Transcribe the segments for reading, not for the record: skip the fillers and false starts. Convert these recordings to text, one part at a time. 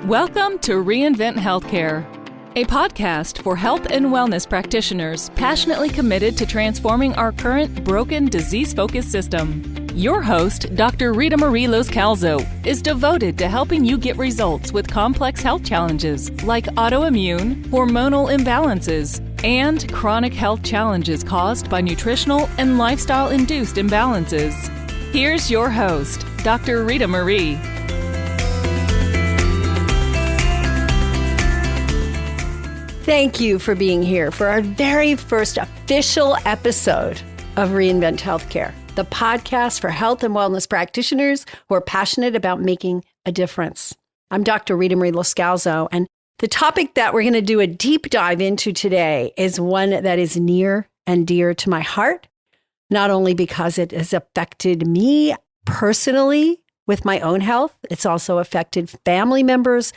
Welcome to Reinvent Healthcare, a podcast for health and wellness practitioners passionately committed to transforming our current broken, disease-focused system. Your host, Dr. Ritamarie Loscalzo, is devoted to helping you get results with complex health challenges like autoimmune, hormonal imbalances, and chronic health challenges caused by nutritional and lifestyle-induced imbalances. Here's your host, Dr. Ritamarie. Thank you for being here for our very first official episode of Reinvent Healthcare, the podcast for health and wellness practitioners who are passionate about making a difference. I'm Dr. Ritamarie Loscalzo, and the topic that we're going to do a deep dive into today is one that is near and dear to my heart, not only because it has affected me personally with my own health, it's also affected family members.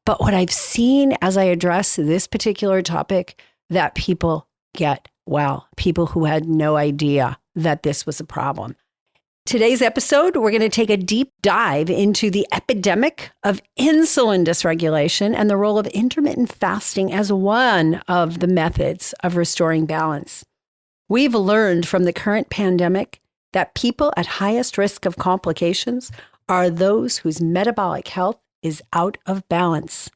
But what I've seen as I address this particular topic, that people get well, people who had no idea that this was a problem. Today's episode, we're going to take a deep dive into the epidemic of insulin dysregulation and the role of intermittent fasting as one of the methods of restoring balance. We've learned from the current pandemic that people at highest risk of complications are those whose metabolic health is out of balance.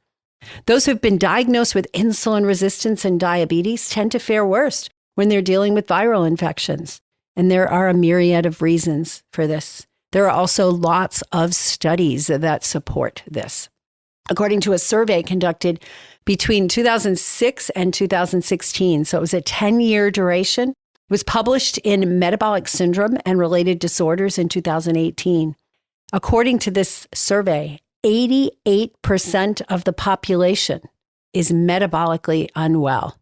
Those who've been diagnosed with insulin resistance and diabetes tend to fare worse when they're dealing with viral infections. And there are a myriad of reasons for this. There are also lots of studies that support this. According to a survey conducted between 2006 and 2016, so it was a 10-year duration, it was published in Metabolic Syndrome and Related Disorders in 2018. According to this survey, 88% of the population is metabolically unwell.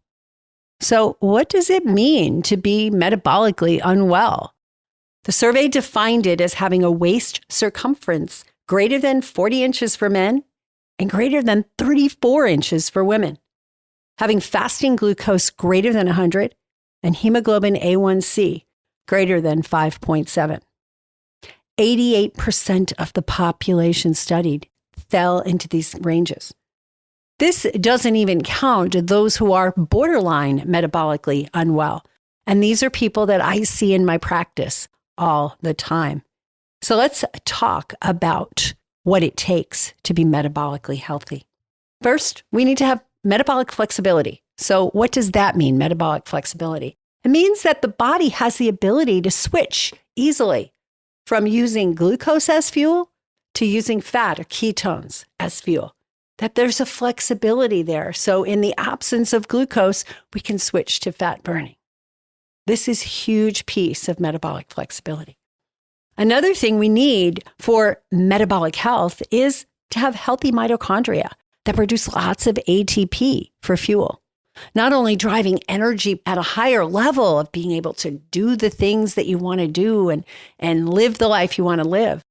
So what does it mean to be metabolically unwell? The survey defined it as having a waist circumference greater than 40 inches for men and greater than 34 inches for women, having fasting glucose greater than 100 and hemoglobin A1C greater than 5.7. 88% of the population studied fell into these ranges. This doesn't even count those who are borderline metabolically unwell. And these are people that I see in my practice all the time. So let's talk about what it takes to be metabolically healthy. First, we need to have metabolic flexibility. So what does that mean, metabolic flexibility? It means that the body has the ability to switch easily from using glucose as fuel to using fat or ketones as fuel, that there's a flexibility there. So in the absence of glucose, we can switch to fat burning. This is a huge piece of metabolic flexibility. Another thing we need for metabolic health is to have healthy mitochondria that produce lots of ATP for fuel. Not only driving energy at a higher level of being able to do the things that you want to do and live the life you want to live,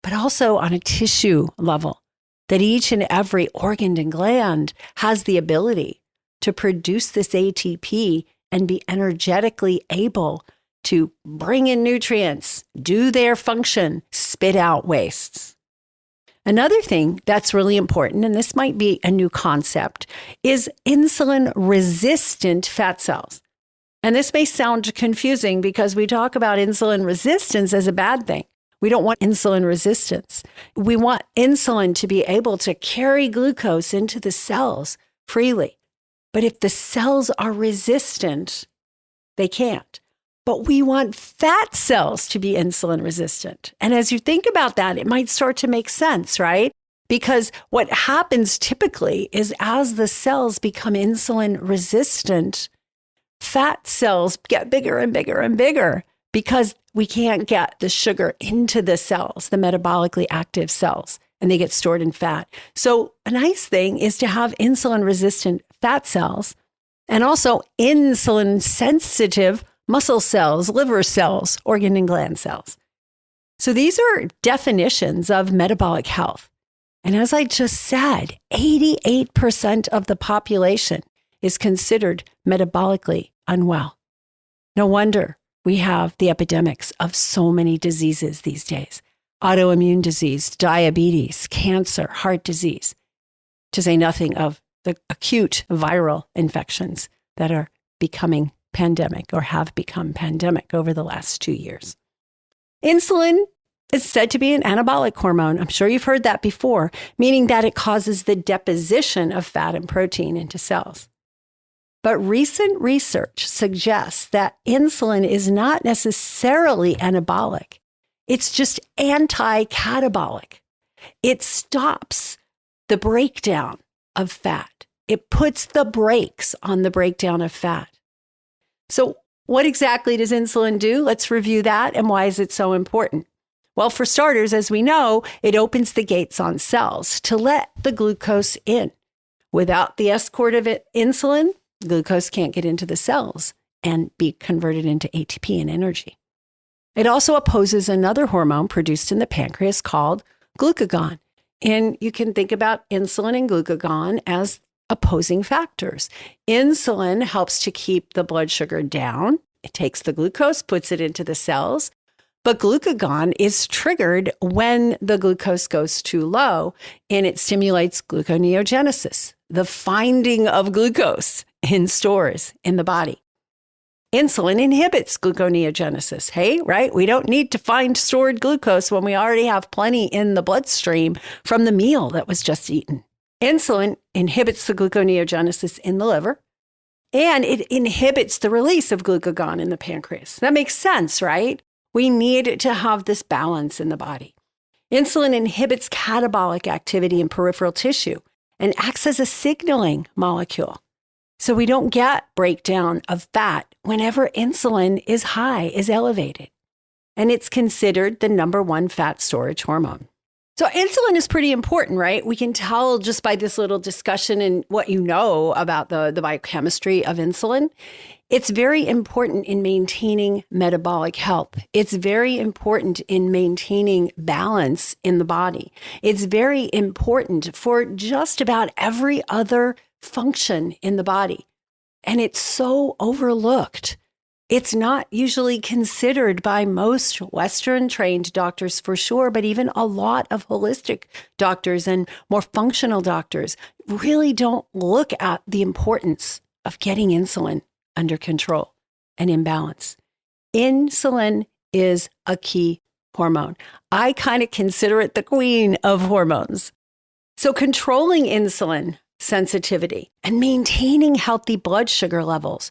but also on a tissue level, that each and every organ and gland has the ability to produce this ATP and be energetically able to bring in nutrients, do their function, spit out wastes. Another thing that's really important, and this might be a new concept, is insulin-resistant fat cells. And this may sound confusing because we talk about insulin resistance as a bad thing. We don't want insulin resistance. We want insulin to be able to carry glucose into the cells freely. But if the cells are resistant, they can't. But we want fat cells to be insulin resistant. And as you think about that, it might start to make sense, right? Because what happens typically is as the cells become insulin resistant, fat cells get bigger and bigger and bigger because we can't get the sugar into the cells, the metabolically active cells, and they get stored in fat. So a nice thing is to have insulin resistant fat cells and also insulin sensitive muscle cells, liver cells, organ and gland cells. So these are definitions of metabolic health. And as I just said, 88% of the population is considered metabolically unwell. No wonder we have the epidemics of so many diseases these days. Autoimmune disease, diabetes, cancer, heart disease. to say nothing of the acute viral infections that are becoming pandemic or have become pandemic over the last 2 years. Insulin is said to be an anabolic hormone. I'm sure you've heard that before, meaning that it causes the deposition of fat and protein into cells. But recent research suggests that insulin is not necessarily anabolic. It's just anti-catabolic. It stops the breakdown of fat. It puts the brakes on the breakdown of fat. So what exactly does insulin do? Let's review that, and why is it so important? Well, for starters, as we know, it opens the gates on cells to let the glucose in. Without the escort of insulin, glucose can't get into the cells and be converted into ATP and energy. It also opposes another hormone produced in the pancreas called glucagon. And you can think about insulin and glucagon as opposing factors. Insulin helps to keep the blood sugar down. It takes the glucose, puts it into the cells. But glucagon is triggered when the glucose goes too low, and it stimulates gluconeogenesis, the finding of glucose in stores in the body. Insulin inhibits gluconeogenesis. Hey, right? We don't need to find stored glucose when we already have plenty in the bloodstream from the meal that was just eaten. Insulin inhibits the gluconeogenesis in the liver, and it inhibits the release of glucagon in the pancreas. That makes sense, right? We need to have this balance in the body. Insulin inhibits catabolic activity in peripheral tissue and acts as a signaling molecule. So we don't get breakdown of fat whenever insulin is high, is elevated. And it's considered the number one fat storage hormone. So insulin is pretty important, right? We can tell just by this little discussion and what you know about the biochemistry of insulin. It's very important in maintaining metabolic health. It's very important in maintaining balance in the body. It's very important for just about every other function in the body. And it's so overlooked. It's not usually considered by most Western trained doctors for sure, but even a lot of holistic doctors and more functional doctors really don't look at the importance of getting insulin under control and in balance. Insulin is a key hormone. I kind of consider it the queen of hormones. So controlling insulin sensitivity and maintaining healthy blood sugar levels,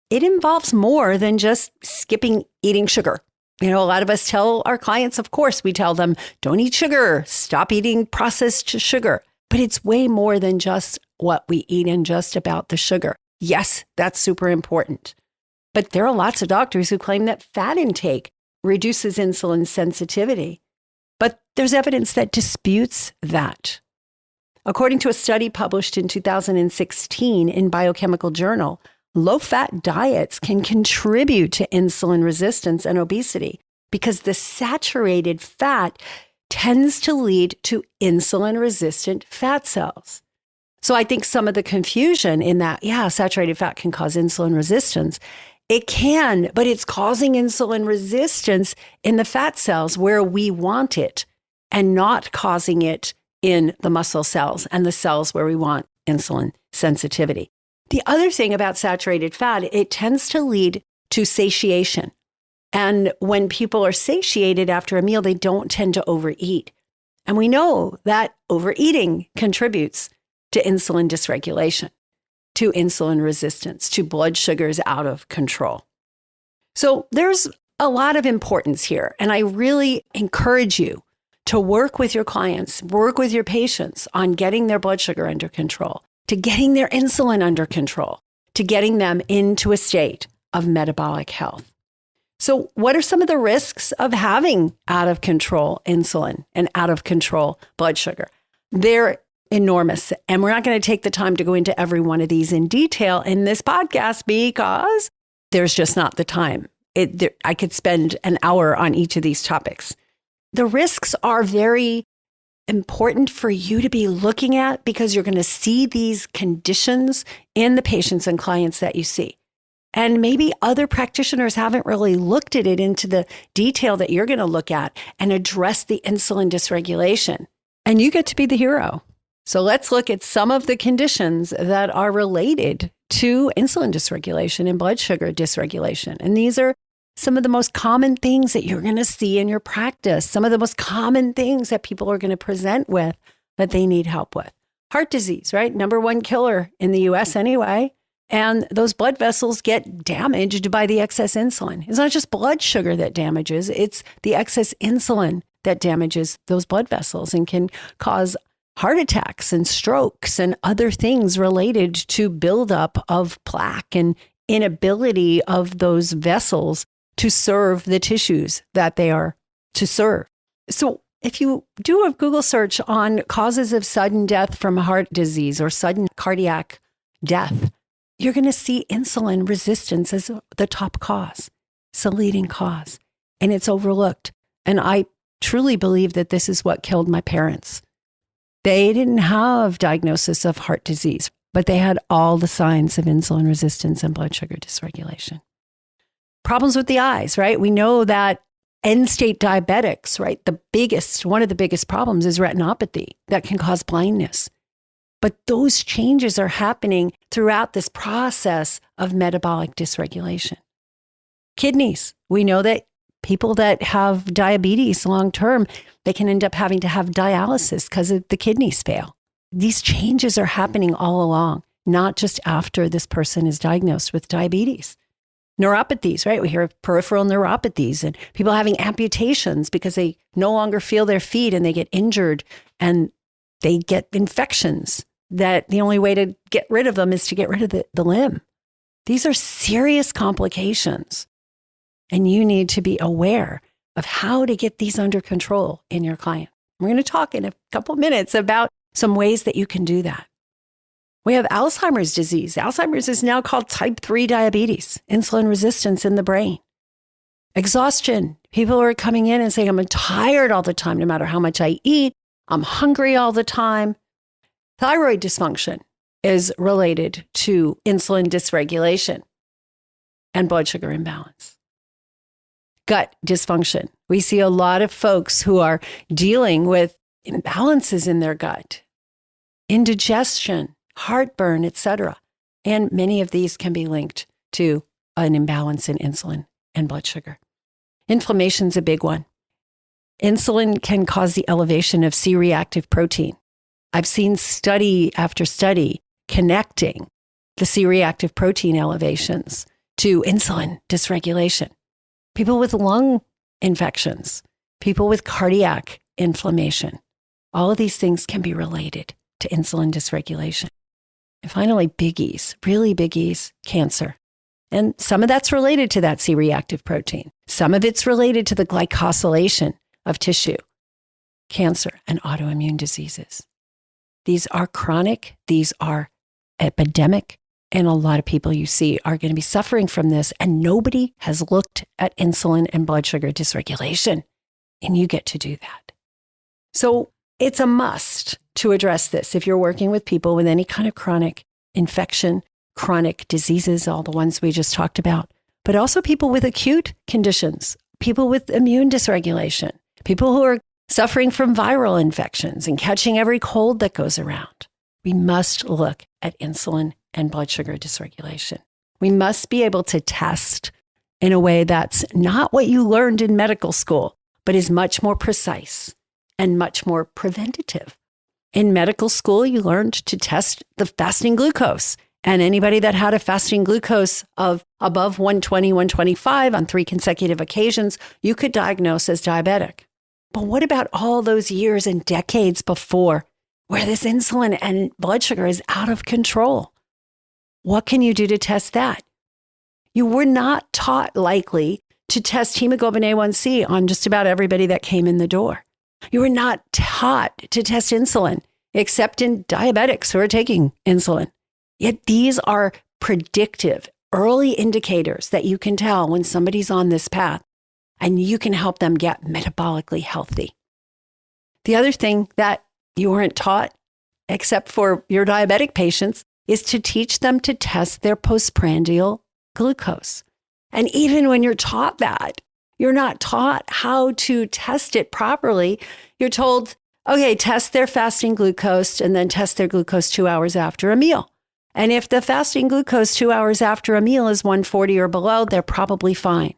it involves more than just skipping eating sugar. You know, a lot of us tell our clients, of course, we tell them, don't eat sugar, stop eating processed sugar. But it's way more than just what we eat and just about the sugar. Yes, that's super important. But there are lots of doctors who claim that fat intake reduces insulin sensitivity. But there's evidence that disputes that. According to a study published in 2016 in Biochemical Journal, low-fat diets can contribute to insulin resistance and obesity because the saturated fat tends to lead to insulin-resistant fat cells. So I think some of the confusion in that, saturated fat can cause insulin resistance. It can, but it's causing insulin resistance in the fat cells where we want it and not causing it in the muscle cells and the cells where we want insulin sensitivity. The other thing about saturated fat, it tends to lead to satiation. And when people are satiated after a meal, they don't tend to overeat. And we know that overeating contributes to insulin dysregulation, to insulin resistance, to blood sugars out of control. So there's a lot of importance here. And I really encourage you to work with your clients, work with your patients on getting their blood sugar under control, to getting their insulin under control, to getting them into a state of metabolic health. So what are some of the risks of having out of control insulin and out of control blood sugar? They're enormous. And we're not going to take the time to go into every one of these in detail in this podcast because there's just not the time. I could spend an hour on each of these topics. The risks are very important for you to be looking at because you're going to see these conditions in the patients and clients that you see. And maybe other practitioners haven't really looked at it into the detail that you're going to look at and address the insulin dysregulation. And you get to be the hero. So let's look at some of the conditions that are related to insulin dysregulation and blood sugar dysregulation. And these are some of the most common things that you're going to see in your practice, some of the most common things that people are going to present with that they need help with. Heart disease, right? Number one killer in the US anyway. And those blood vessels get damaged by the excess insulin. It's not just blood sugar that damages, it's the excess insulin that damages those blood vessels and can cause heart attacks and strokes and other things related to buildup of plaque and inability of those vessels to serve the tissues that they are to serve. So if you do a Google search on causes of sudden death from heart disease or sudden cardiac death, you're going to see insulin resistance as the top cause. It's the leading cause, and it's overlooked. And I truly believe that this is what killed my parents. They didn't have diagnosis of heart disease, but they had all the signs of insulin resistance and blood sugar dysregulation. Problems with the eyes, right? We know that end-stage diabetics, right? One of the biggest problems is retinopathy that can cause blindness. But those changes are happening throughout this process of metabolic dysregulation. Kidneys, we know that people that have diabetes long-term, they can end up having to have dialysis because of the kidneys fail. These changes are happening all along, not just after this person is diagnosed with diabetes. Neuropathies, right? We hear of peripheral neuropathies and people having amputations because they no longer feel their feet and they get injured and they get infections that the only way to get rid of them is to get rid of the limb. These are serious complications, and you need to be aware of how to get these under control in your client. We're going to talk in a couple minutes about some ways that you can do that. We have Alzheimer's disease. Alzheimer's is now called type 3 diabetes, insulin resistance in the brain. Exhaustion. People are coming in and saying, I'm tired all the time, no matter how much I eat. I'm hungry all the time. Thyroid dysfunction is related to insulin dysregulation and blood sugar imbalance. Gut dysfunction. We see a lot of folks who are dealing with imbalances in their gut, indigestion, heartburn, etc. And many of these can be linked to an imbalance in insulin and blood sugar. Inflammation's a big one. Insulin can cause the elevation of C-reactive protein. I've seen study after study connecting the C-reactive protein elevations to insulin dysregulation. People with lung infections, people with cardiac inflammation, all of these things can be related to insulin dysregulation. And finally, biggies, really biggies, cancer. And some of that's related to that C-reactive protein. Some of it's related to the glycosylation of tissue, cancer, and autoimmune diseases. These are chronic, these are epidemic, and a lot of people you see are going to be suffering from this, and nobody has looked at insulin and blood sugar dysregulation, and you get to do that. So it's a must to address this if you're working with people with any kind of chronic infection, chronic diseases, all the ones we just talked about, but also people with acute conditions, people with immune dysregulation, people who are suffering from viral infections and catching every cold that goes around. We must look at insulin and blood sugar dysregulation. We must be able to test in a way that's not what you learned in medical school, but is much more precise and much more preventative. In medical school, you learned to test the fasting glucose. And anybody that had a fasting glucose of above 120, 125 on 3 consecutive occasions, you could diagnose as diabetic. But what about all those years and decades before where this insulin and blood sugar is out of control? What can you do to test that? You were not taught likely to test hemoglobin A1C on just about everybody that came in the door. You were not taught to test insulin, except in diabetics who are taking insulin. Yet these are predictive, early indicators that you can tell when somebody's on this path, and you can help them get metabolically healthy. The other thing that you weren't taught, except for your diabetic patients, is to teach them to test their postprandial glucose. And even when you're taught that, you're not taught how to test it properly. You're told, Okay, test their fasting glucose and then test their glucose 2 hours after a meal. And if the fasting glucose 2 hours after a meal is 140 or below, they're probably fine.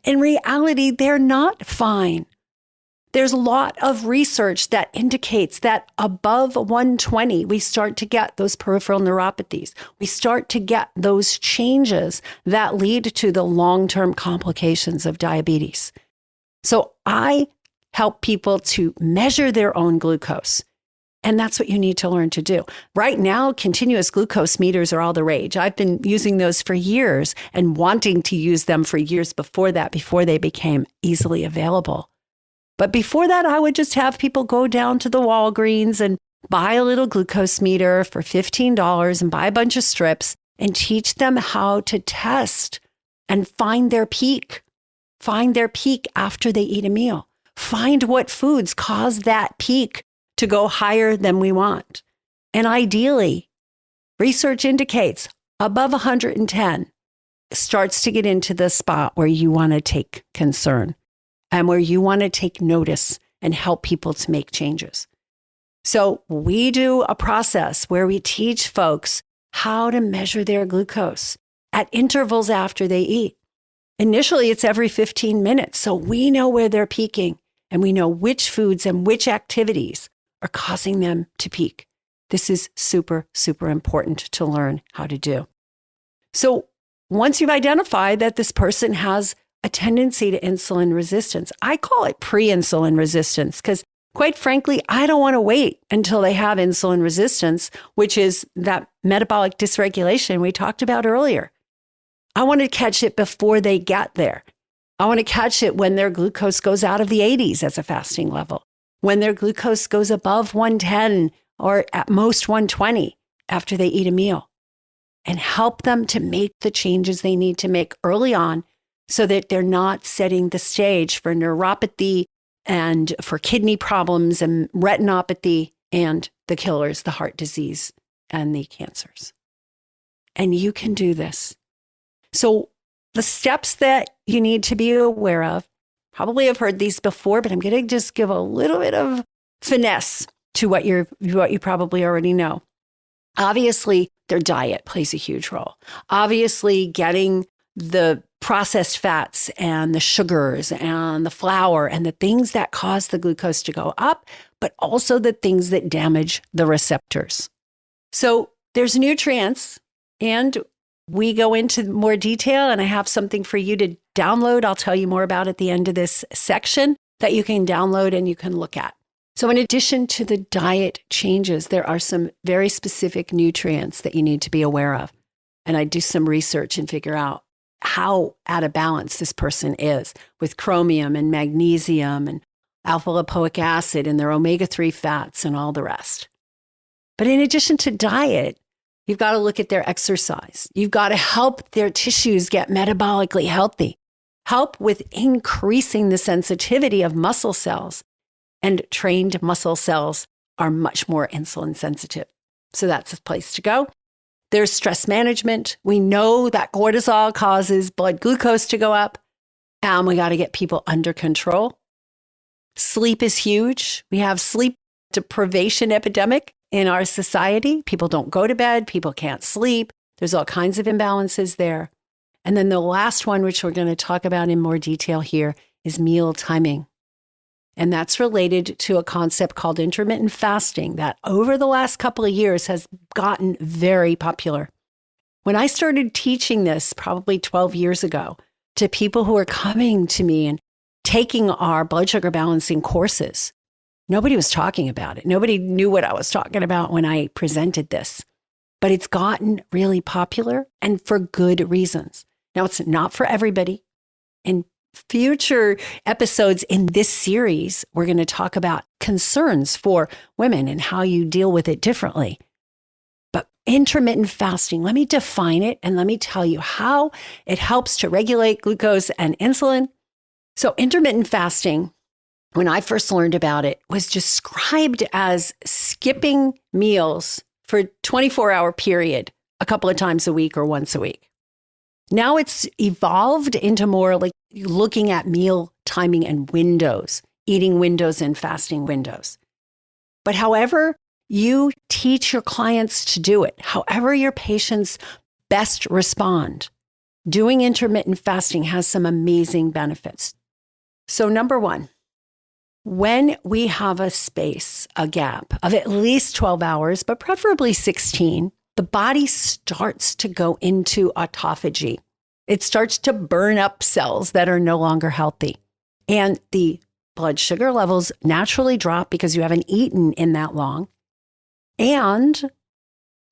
In reality, they're not fine. There's a lot of research that indicates that above 120, we start to get those peripheral neuropathies. We start to get those changes that lead to the long-term complications of diabetes. So I help people to measure their own glucose. And that's what you need to learn to do. Right now, continuous glucose meters are all the rage. I've been using those for years and wanting to use them for years before that, before they became easily available. But before that, I would just have people go down to the Walgreens and buy a little glucose meter for $15 and buy a bunch of strips and teach them how to test and find their peak. Find their peak after they eat a meal. Find what foods cause that peak to go higher than we want. And ideally, research indicates above 110 starts to get into the spot where you want to take concern and where you want to take notice and help people to make changes. So we do a process where we teach folks how to measure their glucose at intervals after they eat. Initially, it's every 15 minutes. So we know where they're peaking and we know which foods and which activities are causing them to peak. This is super, super important to learn how to do. So once you've identified that this person has a tendency to insulin resistance, I call it pre-insulin resistance because quite frankly, I don't want to wait until they have insulin resistance, which is that metabolic dysregulation we talked about earlier. I want to catch it before they get there. I want to catch it when their glucose goes out of the 80s as a fasting level, when their glucose goes above 110 or at most 120 after they eat a meal, and help them to make the changes they need to make early on so that they're not setting the stage for neuropathy and for kidney problems and retinopathy and the killers, the heart disease and the cancers. And you can do this. So the steps that you need to be aware of, probably have heard these before, but I'm going to just give a little bit of finesse to what you probably already know. Obviously, their diet plays a huge role. Obviously, getting the processed fats and the sugars and the flour and the things that cause the glucose to go up, but also the things that damage the receptors. So there's nutrients, and we go into more detail, and I have something for you to download. I'll tell you more about at the end of this section that you can download and you can look at. So in addition to the diet changes, there are some very specific nutrients that you need to be aware of. And I do some research and figure out how out of balance this person is with chromium and magnesium and alpha lipoic acid and their omega-3 fats and all the rest. But in addition to diet, you've got to look at their exercise. You've got to help their tissues get metabolically healthy, help with increasing the sensitivity of muscle cells. And trained muscle cells are much more insulin sensitive. So that's a place to go. There's stress management. We know that cortisol causes blood glucose to go up, and we got to get people under control. Sleep is huge. We have sleep deprivation epidemic in our society. People don't go to bed. People can't sleep. There's all kinds of imbalances there. And then the last one, which we're going to talk about in more detail here, is meal timing. And that's related to a concept called intermittent fasting that over the last couple of years has gotten very popular. When I started teaching this probably 12 years ago to people who were coming to me and taking our blood sugar balancing courses, nobody was talking about it. Nobody knew what I was talking about when I presented this. But it's gotten really popular and for good reasons. Now, it's not for everybody. In future episodes in this series, we're going to talk about concerns for women and how you deal with it differently. But intermittent fasting, let me define it and let me tell you how it helps to regulate glucose and insulin. So intermittent fasting, when I first learned about it, was described as skipping meals for a 24-hour period a couple of times a week or once a week. Now it's evolved into more like looking at meal timing and windows, eating windows and fasting windows. But however you teach your clients to do it, however your patients best respond, doing intermittent fasting has some amazing benefits. So number one, when we have a space, a gap of at least 12 hours, but preferably 16, the body starts to go into autophagy. It starts to burn up cells that are no longer healthy. And the blood sugar levels naturally drop because you haven't eaten in that long. And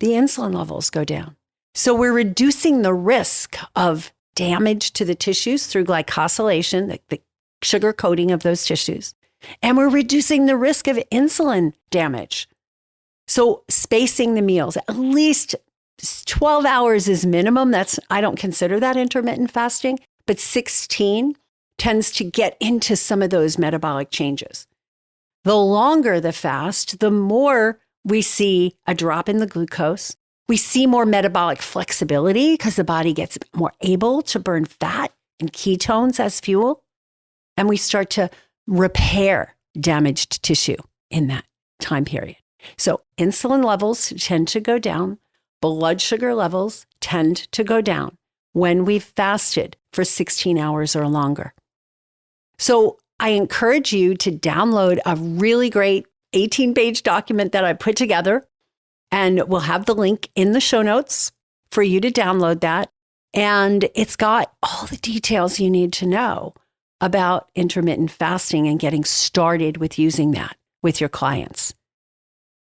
the insulin levels go down. So we're reducing the risk of damage to the tissues through glycosylation, the sugar coating of those tissues. And we're reducing the risk of insulin damage. So spacing the meals, at least 12 hours is minimum. I don't consider that intermittent fasting, but 16 tends to get into some of those metabolic changes. The longer the fast, the more we see a drop in the glucose. We see more metabolic flexibility because the body gets more able to burn fat and ketones as fuel. And we start to repair damaged tissue in that time period. So insulin levels tend to go down. Blood sugar levels tend to go down when we've fasted for 16 hours or longer. So I encourage you to download a really great 18-page document that I put together, and we'll have the link in the show notes for you to download that. And it's got all the details you need to know about intermittent fasting and getting started with using that with your clients.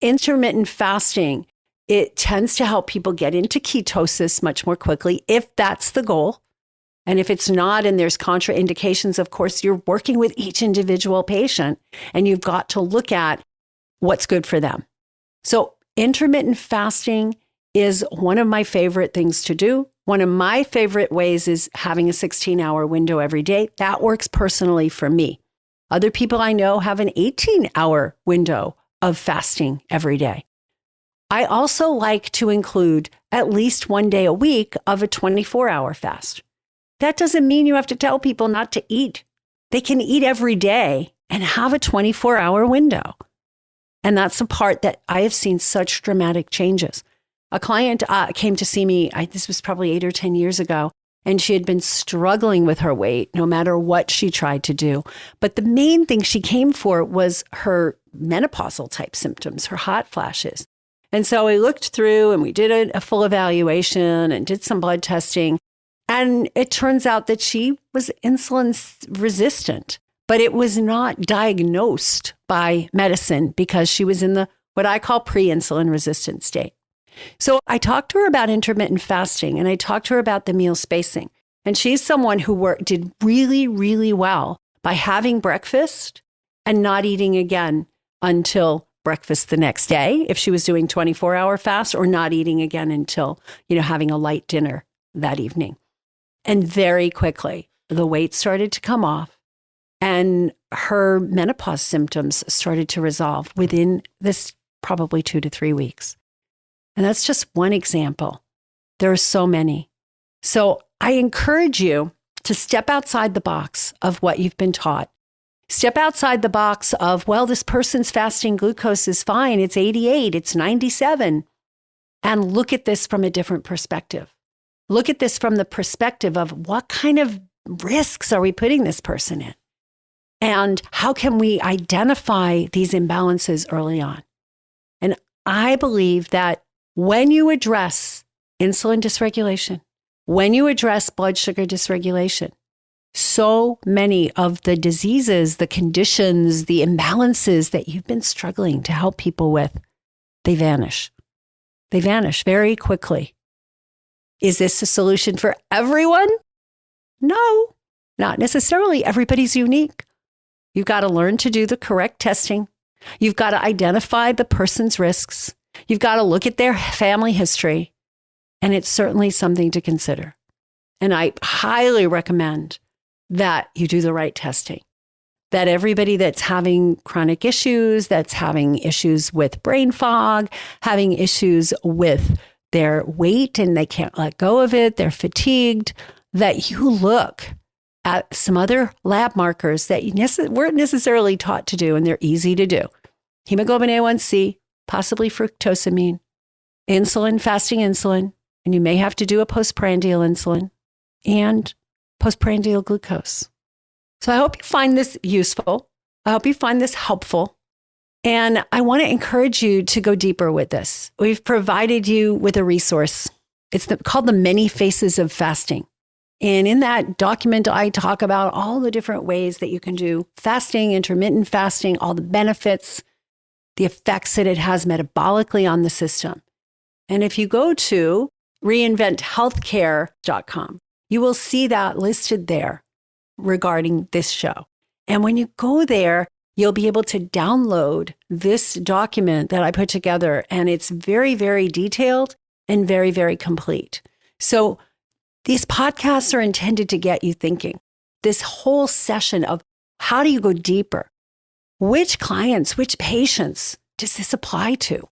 Intermittent fasting, it tends to help people get into ketosis much more quickly if that's the goal. And if it's not, and there's contraindications, of course, you're working with each individual patient and you've got to look at what's good for them. So intermittent fasting is one of my favorite things to do. One of my favorite ways is having a 16-hour window every day. That works personally for me. Other people I know have an 18-hour window of fasting every day. I also like to include at least one day a week of a 24-hour fast. That doesn't mean you have to tell people not to eat. They can eat every day and have a 24-hour window. And that's the part that I have seen such dramatic changes. A client came to see me, this was probably 8 or 10 years ago, and she had been struggling with her weight no matter what she tried to do. But the main thing she came for was her menopausal type symptoms, her hot flashes. And so we looked through and we did a full evaluation and did some blood testing. And it turns out that she was insulin resistant, but it was not diagnosed by medicine because she was in the what I call pre-insulin resistant state. So I talked to her about intermittent fasting and I talked to her about the meal spacing. And she's someone who did really, really well by having breakfast and not eating again until breakfast the next day, if she was doing 24-hour fast, or not eating again until, having a light dinner that evening. And very quickly, the weight started to come off and her menopause symptoms started to resolve within this probably 2 to 3 weeks. And that's just one example. There are so many. So I encourage you to step outside the box of what you've been taught. Step outside the box of, well, this person's fasting glucose is fine. It's 88, it's 97. And look at this from a different perspective. Look at this from the perspective of what kind of risks are we putting this person in? And how can we identify these imbalances early on? And I believe that when you address insulin dysregulation, when you address blood sugar dysregulation, so many of the diseases, the conditions, the imbalances that you've been struggling to help people with, they vanish. They vanish very quickly. Is this a solution for everyone? No, not necessarily. Everybody's unique. You've got to learn to do the correct testing. You've got to identify the person's risks. You've got to look at their family history. And it's certainly something to consider. And I highly recommend that you do the right testing. That everybody that's having chronic issues, that's having issues with brain fog, having issues with their weight and they can't let go of it, they're fatigued, that you look at some other lab markers that you weren't necessarily taught to do, and they're easy to do. hemoglobin A1C, possibly fructosamine, insulin, fasting insulin, and you may have to do a postprandial insulin and postprandial glucose. So I hope you find this useful. I hope you find this helpful. And I want to encourage you to go deeper with this. We've provided you with a resource. It's called The Many Faces of Fasting. And in that document, I talk about all the different ways that you can do fasting, intermittent fasting, all the benefits, the effects that it has metabolically on the system. And if you go to reinventhealthcare.com, you will see that listed there regarding this show. And when you go there, you'll be able to download this document that I put together. And it's very, very detailed and very, very complete. So these podcasts are intended to get you thinking. This whole session of how do you go deeper? Which clients, which patients does this apply to?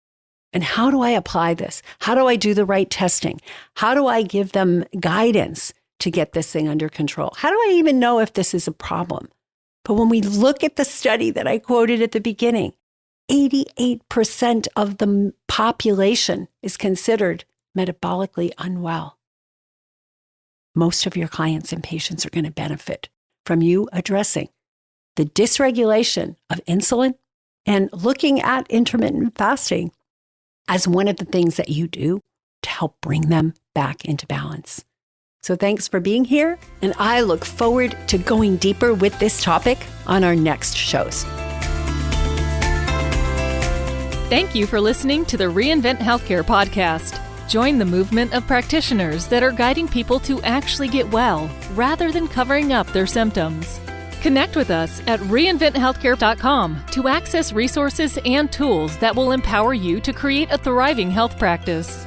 And how do I apply this? How do I do the right testing? How do I give them guidance to get this thing under control? How do I even know if this is a problem? But when we look at the study that I quoted at the beginning, 88% of the population is considered metabolically unwell. Most of your clients and patients are going to benefit from you addressing the dysregulation of insulin and looking at intermittent fasting as one of the things that you do to help bring them back into balance. So thanks for being here, and I look forward to going deeper with this topic on our next shows. Thank you for listening to the Reinvent Healthcare podcast. Join the movement of practitioners that are guiding people to actually get well rather than covering up their symptoms. Connect with us at reinventhealthcare.com to access resources and tools that will empower you to create a thriving health practice.